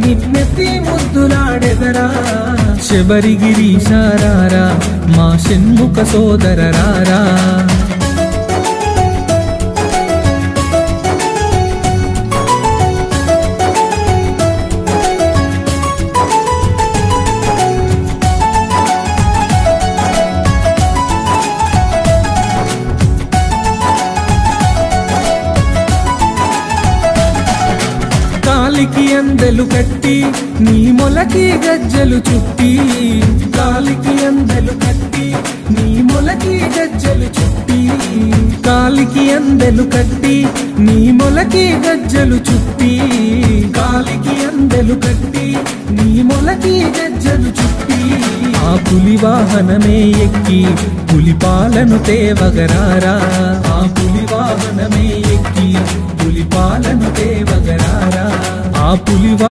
నిన్నెత్తి ముద్దులాడెదరా శబరిగిరీశారారా మా షణ్ముఖ సోదరరారా కాలికి అందెలు కట్టి నీ మొలకి గజ్జలు చుట్టి కాలికి అందెలు కట్టి నీ మొలకి గజ్జలు చుట్టి కాలికి అందెలు కట్టి నీ మొలకి గజ్జలు చుట్టి కాలికి అందెలు కట్టి నీ మొలకి గజ్జలు చుట్టి ఆ పులి వాహనమే ఎక్కి పులిపాలను తేవగరారా ఆ పులి వాహనమే ఎక్కి పులిపాలను తేవగరారా ఆ పులి